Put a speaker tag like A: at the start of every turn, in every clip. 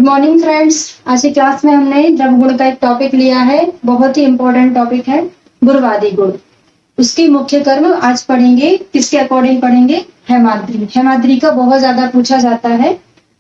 A: Morning friends. आज की class में हमने द्रव्य गुण का एक टॉपिक लिया है, बहुत ही इंपॉर्टेंट टॉपिक है गुणवादी गुण। उसके मुख्य कर्म आज पढ़ेंगे। किसके अकॉर्डिंग पढ़ेंगे? हेमाद्री। हेमाद्री का बहुत ज्यादा पूछा जाता है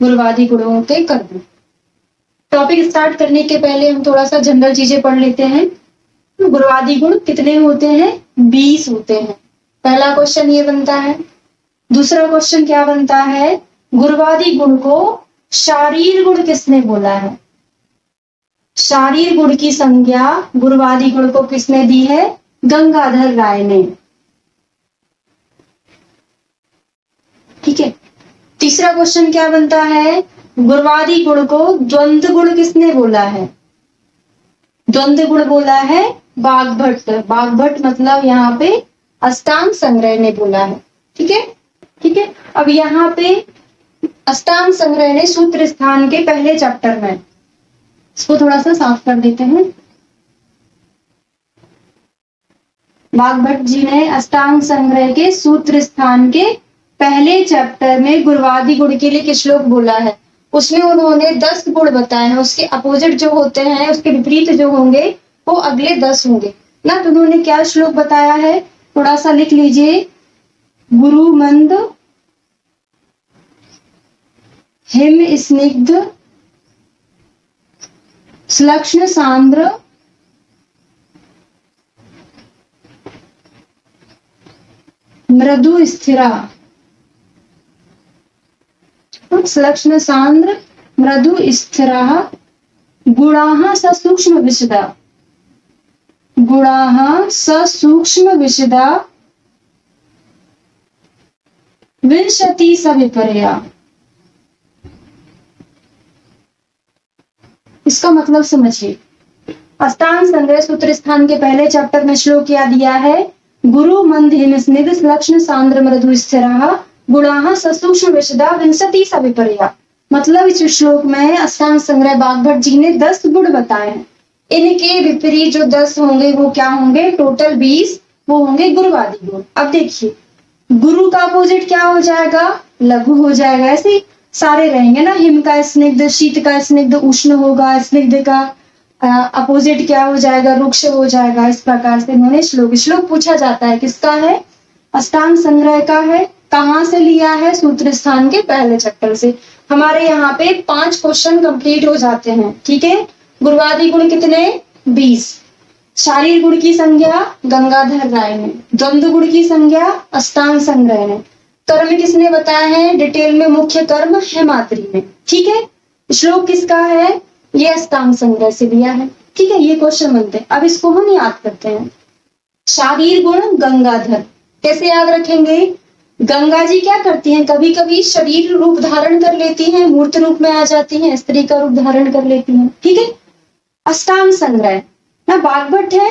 A: गुणवादी गुणों के कर्म। टॉपिक स्टार्ट करने के पहले हम थोड़ा सा जनरल चीजें पढ़ लेते हैं। गुणवादी गुण कितने होते हैं? 20 होते हैं। पहला क्वेश्चन ये बनता है। दूसरा क्वेश्चन क्या बनता है? गुणवादी गुण को शारीर गुण किसने बोला है? शारीर गुण की संज्ञा गुणवादी गुण को किसने दी है? गंगाधर राय ने। ठीक है। तीसरा क्वेश्चन क्या बनता है? गुणवादी गुण को द्वंद्व गुण किसने बोला है? द्वंद्व गुण बोला है बागभट्ट। बागभट्ट मतलब यहाँ पे अष्टांग संग्रह ने बोला है। ठीक है, ठीक है। अब यहाँ पे अष्टांग संग्रह ने सूत्र स्थान के पहले चैप्टर में, इसको थोड़ा सा साफ कर देते हैं। बागभट्ट जी ने अष्टांग संग्रह के सूत्र स्थान के पहले चैप्टर में गुणवादी गुण के लिए एक श्लोक बोला है। उसमें उन्होंने 10 गुण बताए हैं। उसके अपोजिट जो होते हैं, उसके विपरीत जो होंगे वो अगले 10 होंगे ना। तो उन्होंने क्या श्लोक बताया है, थोड़ा सा लिख लीजिए। गुरु मंद, हिम स्निग्ध, श्लक्ष्ण सांद्र, मृदु स्थिरा। श्लक्ष्ण सांद्र मृदु स्थिरा, गुणाः ससूक्ष्म विशदा। गुणाः ससूक्ष्म विशदा, विंशति सविपर्या। इसका मतलब समझिए। अष्टांग संग्रह सूत्र स्थान के पहले चैप्टर में श्लोक क्या दिया है? गुरु मंद हिम स्निग्ध श्लक्ष्ण सांद्र मृदु स्थिरा, गुणाः ससूक्ष्म विशदा, विंशति सविपर्या। मतलब इस श्लोक में अष्टांग संग्रह बागभट्ट जी ने 10 गुण बताए हैं। इनके विपरीत जो 10 होंगे वो क्या होंगे? टोटल 20 वो होंगे गुणवादी गुण। अब देखिए, गुरु का अपोजिट क्या हो जाएगा? लघु हो जाएगा। ऐसे सारे रहेंगे ना। हिम का स्निग्ध, शीत का स्निग्ध उष्ण होगा। स्निग्ध का अपोजिट क्या हो जाएगा? रुक्ष हो जाएगा। इस प्रकार से उन्होंने श्लोक पूछा जाता है। किसका है? अष्टांग संग्रह का है। कहाँ से लिया है? सूत्र स्थान के पहले चैप्टर से। हमारे यहाँ पे 5 क्वेश्चन कंप्लीट हो जाते हैं। ठीक है। गुणवादी गुण कितने? 20। शारीर गुण की संज्ञा गंगाधर राय ने। द्वंद्व गुण की संज्ञा अष्टांग संग्रह ने। कर्म किसने बताया है डिटेल में? मुख्य कर्म हेमाद्री ने। ठीक है। श्लोक किसका है? ये अष्टांग संग्रह से लिया है। ठीक है। ये क्वेश्चन बनते हैं। अब इसको हम याद करते हैं। शारीर गुण गंगाधर कैसे याद रखेंगे? गंगा जी क्या करती हैं? कभी कभी शरीर रूप धारण कर लेती हैं, मूर्त रूप में आ जाती हैं, स्त्री का रूप धारण कर लेती हैं। ठीक है। अष्टांग संग्रह ना बागभट्ट है।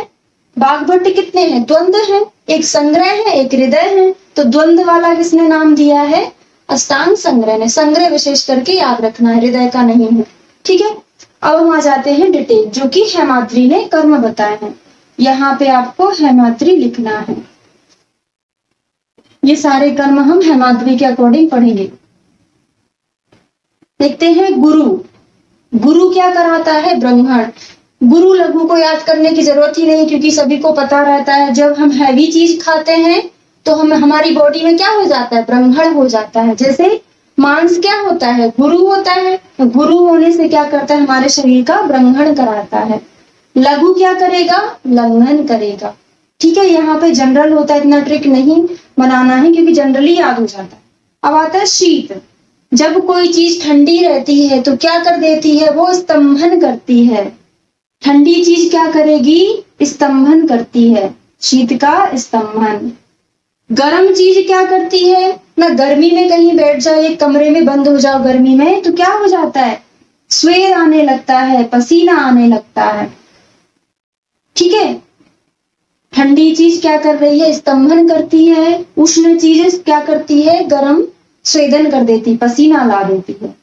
A: बागभट्ट कितने हैं? द्वंद्व है, एक संग्रह है, एक हृदय है। तो द्वंद्व वाला किसने नाम दिया है? अष्टांग संग्रह ने। संग्रह विशेष करके याद रखना है, हृदय का नहीं है। ठीक है। अब हम आ जाते हैं डिटेल, जो कि हेमाद्री ने कर्म बताए हैं। यहाँ पे आपको हेमाद्री लिखना है। ये सारे कर्म हम हेमाद्री के अकॉर्डिंग पढ़ेंगे। देखते हैं गुरु। गुरु क्या कराता है? ब्रह्मण। गुरु लघु को याद करने की जरूरत ही नहीं, क्योंकि सभी को पता रहता है जब हम हैवी चीज खाते हैं तो हमारी बॉडी में क्या हो जाता है? ब्रह्मण हो जाता है। जैसे मांस क्या होता है? गुरु होता है। तो गुरु होने से क्या करता है? हमारे शरीर का ब्रह्मण कराता है। लघु क्या करेगा? लंघन करेगा। ठीक है। यहाँ पे जनरल होता है, इतना ट्रिक नहीं बनाना है क्योंकि जनरली याद हो जाता है। अब आता है शीत। जब कोई चीज ठंडी रहती है तो क्या कर देती है? वो स्तंभन करती है। ठंडी चीज क्या करेगी? स्तंभन करती है। शीत का स्तंभन। गर्म चीज क्या करती है? ना गर्मी में कहीं बैठ जाओ, एक कमरे में बंद हो जाओ गर्मी में, तो क्या हो जाता है? स्वेद आने लगता है, पसीना आने लगता है। ठीक है। ठंडी चीज क्या कर रही है? स्तंभन करती है। उष्ण चीज क्या करती है? गर्म स्वेदन कर देती, पसीना ला देती है।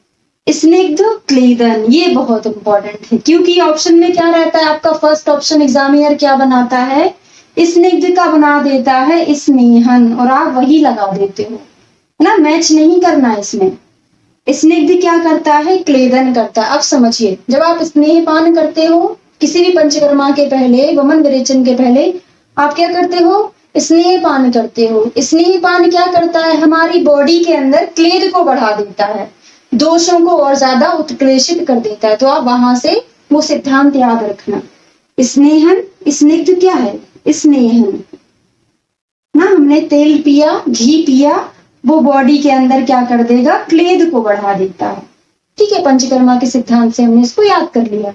A: स्निग्ध क्लेदन, ये बहुत इंपॉर्टेंट है क्योंकि ऑप्शन में क्या रहता है आपका? फर्स्ट ऑप्शन एग्जामिनर क्या बनाता है? स्निग्ध का बना देता है स्नेहन, और आप वही लगा देते हो ना। मैच नहीं करना इसमें। स्निग्ध क्या करता है? क्लेदन करता है। अब समझिए, जब आप स्नेहपान करते हो किसी भी पंचकर्मा के पहले, वमन विरेचन के पहले, आप क्या करते हो? स्नेहपान करते हो। स्नेहपान क्या करता है? हमारी बॉडी के अंदर क्लेद को बढ़ा देता है, दोषों को और ज्यादा उत्क्लेशित कर देता है। तो आप वहां से वो सिद्धांत याद रखना। स्नेहन, स्निग्ध क्या है? स्नेहन ना, हमने तेल पिया, घी पिया, वो बॉडी के अंदर क्या कर देगा? क्लेद को बढ़ा देता है। ठीक है, पंचकर्मा के सिद्धांत से हमने इसको याद कर लिया।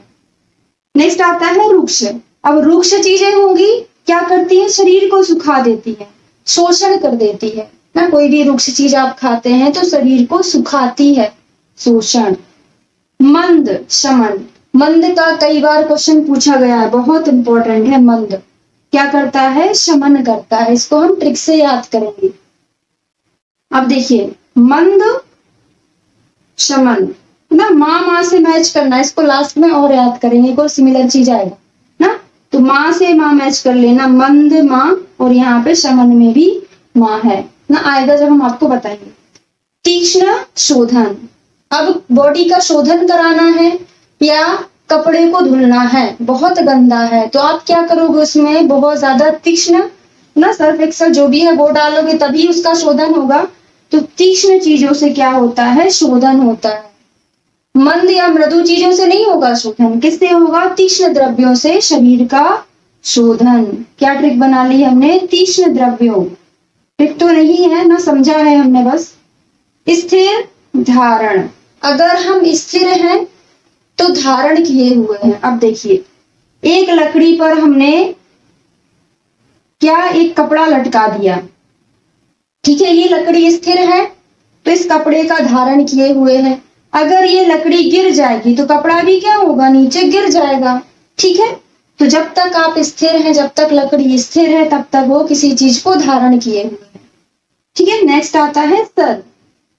A: नेक्स्ट आता है रुक्ष। अब रुक्ष चीजें होंगी, क्या करती है? शरीर को सुखा देती है, शोषण कर देती है ना। कोई भी रुक्ष चीज आप खाते हैं तो शरीर को सुखाती है, शोषण। मंद, शमन। मंद का कई बार क्वेश्चन पूछा गया है, बहुत इंपॉर्टेंट है। मंद क्या करता है? शमन करता है। इसको हम ट्रिक से याद करेंगे। अब देखिए, मंद, शमन ना, माँ से मैच करना, इसको लास्ट में और याद करेंगे, कोई सिमिलर चीज आएगा ना। तो माँ से माँ मैच कर लेना, मंद माँ, और यहाँ पे शमन में भी माँ है ना, आएगा जब हम आपको बताएंगे। तीक्ष्ण, शोधन। अब बॉडी का शोधन कराना है या कपड़े को धुलना है, बहुत गंदा है, तो आप क्या करोगे? उसमें बहुत ज्यादा तीक्ष्ण ना, सर्फ एक्सेल जो भी है वो डालोगे, तभी उसका शोधन होगा। तो तीक्ष्ण चीजों से क्या होता है? शोधन होता है। मंद या मृदु चीजों से नहीं होगा शोधन, किससे होगा? तीक्ष्ण द्रव्यों से शरीर का शोधन। क्या ट्रिक बना ली हमने? तीक्ष्ण द्रव्यों। ट्रिक तो नहीं है ना, समझा है हमने बस। स्थिर, धारण। अगर हम स्थिर हैं तो धारण किए हुए हैं। अब देखिए, एक लकड़ी पर हमने क्या? एक कपड़ा लटका दिया, ठीक है, ये लकड़ी स्थिर है तो इस कपड़े का धारण किए हुए है। अगर ये लकड़ी गिर जाएगी तो कपड़ा भी क्या होगा? नीचे गिर जाएगा। ठीक है, तो जब तक आप स्थिर हैं, जब तक लकड़ी स्थिर है, तब तक वो किसी चीज को धारण किए हुए है। ठीक है, नेक्स्ट आता है सर,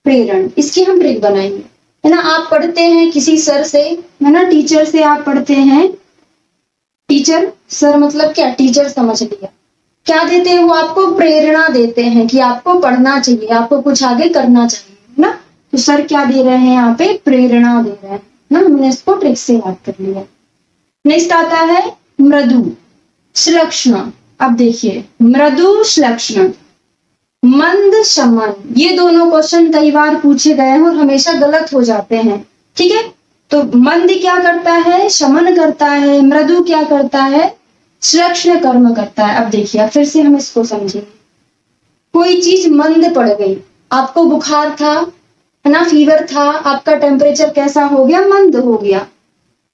A: प्रेरण। इसकी हम ट्रिक बनाएंगे, है ना। आप पढ़ते हैं किसी सर से, है ना, टीचर से आप पढ़ते हैं। टीचर, सर मतलब क्या? टीचर समझ लिया। क्या देते हैं वो आपको? प्रेरणा देते हैं कि आपको पढ़ना चाहिए, आपको कुछ आगे करना चाहिए ना। तो सर क्या दे रहे हैं यहाँ पे? प्रेरणा दे रहे हैं ना। हमने इसको ट्रिक से याद कर लिया। नेक्स्ट आता है मृदु, श्लक्ष्ण। अब देखिए, मृदु, श्लक्ष्ण, मंद, शमन, ये दोनों क्वेश्चन कई बार पूछे गए हैं और हमेशा गलत हो जाते हैं। ठीक है, तो मंद क्या करता है? शमन करता है। मृदु क्या करता है? श्लक्ष्ण कर्म करता है। अब देखिए, फिर से हम इसको समझेंगे। कोई चीज मंद पड़ गई, आपको बुखार था, है ना, फीवर था, आपका टेम्परेचर कैसा हो गया? मंद हो गया,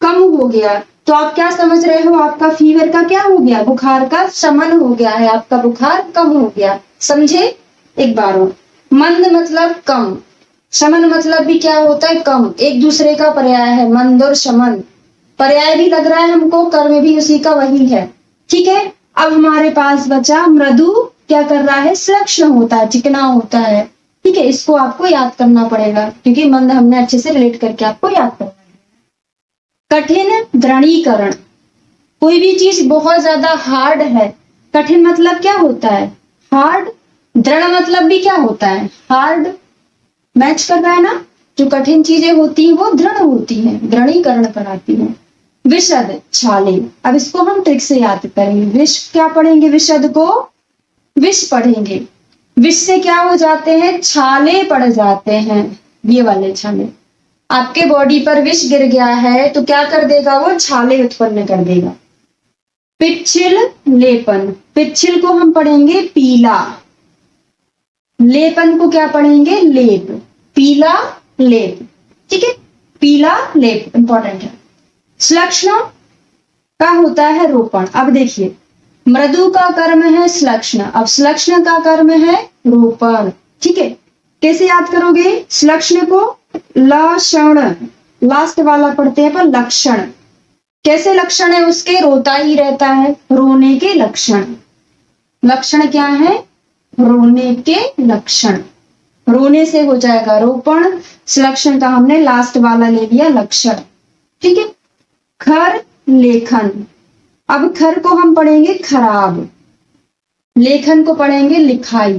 A: कम हो गया। तो आप क्या समझ रहे हो? आपका फीवर का क्या हो गया? बुखार का शमन हो गया है, आपका बुखार कम हो गया। समझे? एक बार और, मंद मतलब कम, शमन मतलब भी क्या होता है? कम। एक दूसरे का पर्याय है मंद और शमन। पर्याय भी लग रहा है हमको, कर्म भी उसी का वही है। ठीक है, अब हमारे पास बचा मृदु, क्या कर रहा है? श्लक्ष्ण होता है, चिकना होता है। ठीक है, इसको आपको याद करना पड़ेगा क्योंकि मंद हमने अच्छे से रिलेट करके आपको याद करना है। कठिन, दृढ़ीकरण। कोई भी चीज बहुत ज्यादा हार्ड है, कठिन मतलब क्या होता है? हार्ड। दृढ़ मतलब भी क्या होता है? हार्ड। मैच कर रहा है ना, जो कठिन चीजें होती हैं वो दृढ़ होती हैं, दृढ़ीकरण कराती हैं। विशद, छाले। अब इसको हम ट्रिक से याद करेंगे। विष क्या पढ़ेंगे? विशद को विष पढ़ेंगे। विष से क्या हो जाते हैं? छाले पड़ जाते हैं, ये वाले छाले। आपके बॉडी पर विष गिर गया है तो क्या कर देगा? वो छाले उत्पन्न कर देगा। पिच्छिल, लेपन। पिच्छिल को हम पढ़ेंगे पीला, लेपन को क्या पढ़ेंगे? लेप। पीला, लेप। ठीक है, पीला, लेप इंपॉर्टेंट है। श्लक्ष्ण का होता है रोपण। अब देखिए, मृदु का कर्म है श्लक्ष्ण, अब श्लक्ष्ण का कर्म है रोपण। ठीक है, कैसे याद करोगे? श्लक्ष्ण को लक्षण, लास्ट वाला पढ़ते हैं पर लक्षण। कैसे लक्षण है उसके? रोता ही रहता है, रोने के लक्षण। लक्षण क्या है? रोने के लक्षण। रोने से हो जाएगा रोपण, श्लक्ष्ण का हमने लास्ट वाला ले लिया लक्षण। ठीक है, खर, लेखन। अब खर को हम पढ़ेंगे खराब, लेखन को पढ़ेंगे लिखाई।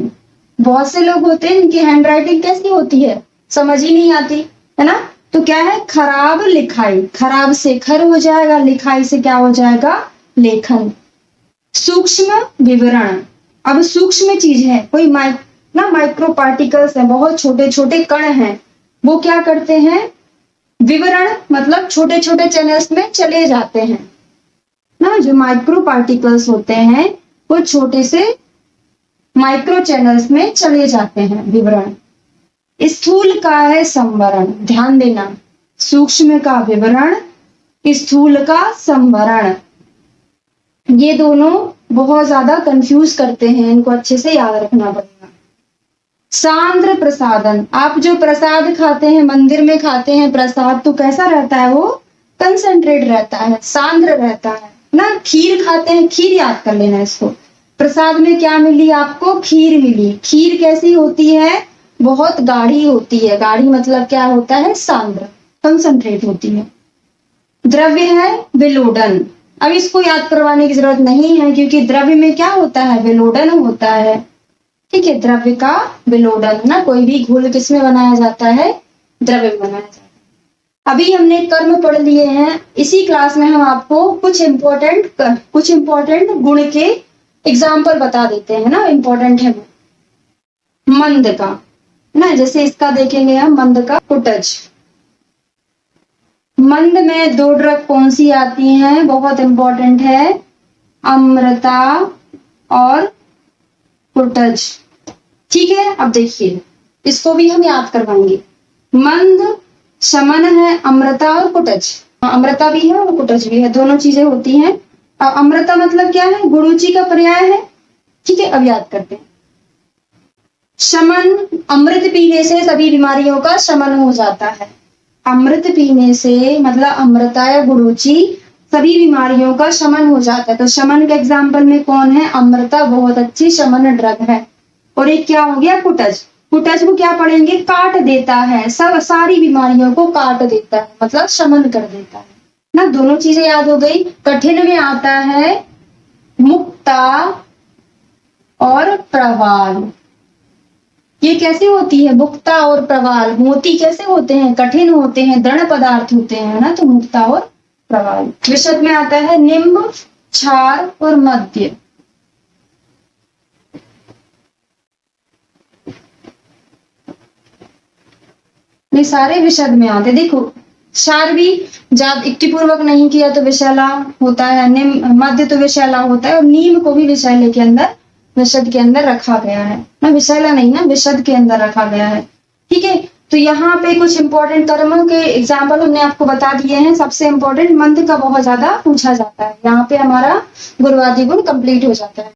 A: बहुत से लोग होते हैं इनकी हैंड राइटिंग कैसी होती है? समझ ही नहीं आती, है ना। तो क्या है, खराब लिखाई, खराब से खर हो जाएगा, लिखाई से क्या हो जाएगा, लेखन। सूक्ष्म विवरण, अब सूक्ष्म चीज है, कोई माइक्रो पार्टिकल्स है, बहुत छोटे छोटे कण हैं, वो क्या करते हैं, विवरण मतलब छोटे छोटे चैनल्स में चले जाते हैं ना। जो माइक्रो पार्टिकल्स होते हैं वो छोटे से माइक्रो चैनल्स में चले जाते हैं, विवरण। स्थूल का है संवरण, ध्यान देना, सूक्ष्म का विवरण, स्थूल का संवरण, ये दोनों बहुत ज्यादा कंफ्यूज करते हैं, इनको अच्छे से याद रखना पड़ेगा। सांद्र प्रसादन, आप जो प्रसाद खाते हैं, मंदिर में खाते हैं प्रसाद, तो कैसा रहता है, वो कंसंट्रेट रहता है, सांद्र रहता है ना। खीर खाते हैं, खीर याद कर लेना इसको, प्रसाद में क्या मिली आपको, खीर मिली। खीर कैसी होती है, बहुत गाढ़ी होती है, गाढ़ी मतलब क्या होता है, सांद्र, कंसंट्रेट होती है। द्रव्य है विलोडन, अब इसको याद करवाने की जरूरत नहीं है, क्योंकि द्रव्य में क्या होता है, विलोडन होता है, ठीक है। द्रव्य का विलोडन ना, कोई भी घोल किसमें बनाया जाता है, द्रव्य में बनाया जाता है। अभी हमने कर्म पढ़ लिए हैं, इसी क्लास में हम आपको कुछ इंपॉर्टेंट गुण के एग्जाम्पल बता देते हैं ना, इंपॉर्टेंट है। मंद का ना, जैसे इसका देखेंगे हम, मंद का कुटज। मंद में दो ड्रग कौन सी आती हैं, बहुत इंपॉर्टेंट है, अमृता और कुटज, ठीक है। अब देखिए, इसको भी हम याद करवाएंगे। मंद शमन है, अमृता और कुटज, अमृता भी है और कुटज भी है, दोनों चीजें होती हैं। अमृता मतलब क्या है, गुरुची का पर्याय है, ठीक है। अब याद करते हैं, शमन, अमृत पीने से सभी बीमारियों का शमन हो जाता है। अमृत पीने से मतलब अमृता या गुरुची, सभी बीमारियों का शमन हो जाता है। तो शमन के एग्जाम्पल में कौन है, अमृता बहुत अच्छी शमन ड्रग है। और एक क्या हो गया, कुटज, कुटज को क्या पढ़ेंगे, काट देता है, सब सारी बीमारियों को काट देता है, मतलब शमन कर देता है ना। दोनों चीजें याद हो गई। कठिन में आता है मुक्ता और प्रवाल, ये कैसे होती है, मुक्ता और प्रवाल। मोती कैसे होते हैं, कठिन होते हैं, दृढ़ पदार्थ होते हैं ना, तो मुक्ता और प्रवाल। विशद में आता है निम्न, क्षार और मध्य। ये सारे विशद में आते, देखो क्षार भी जब युक्तिपूर्वक नहीं किया तो विषैला होता है, निम्न मध्य तो विषैला होता है, और नीम को भी विषैले के अंदर, विशद के अंदर रखा गया है ना, विषैला नहीं ना, विशद के अंदर रखा गया है, ठीक है। तो यहाँ पे कुछ इंपॉर्टेंट कर्मों के एग्जाम्पल हमने आपको बता दिए हैं। सबसे इंपॉर्टेंट मंद का बहुत ज्यादा पूछा जाता है, यहाँ पे हमारा गुरुवादी गुण कंप्लीट हो जाता है।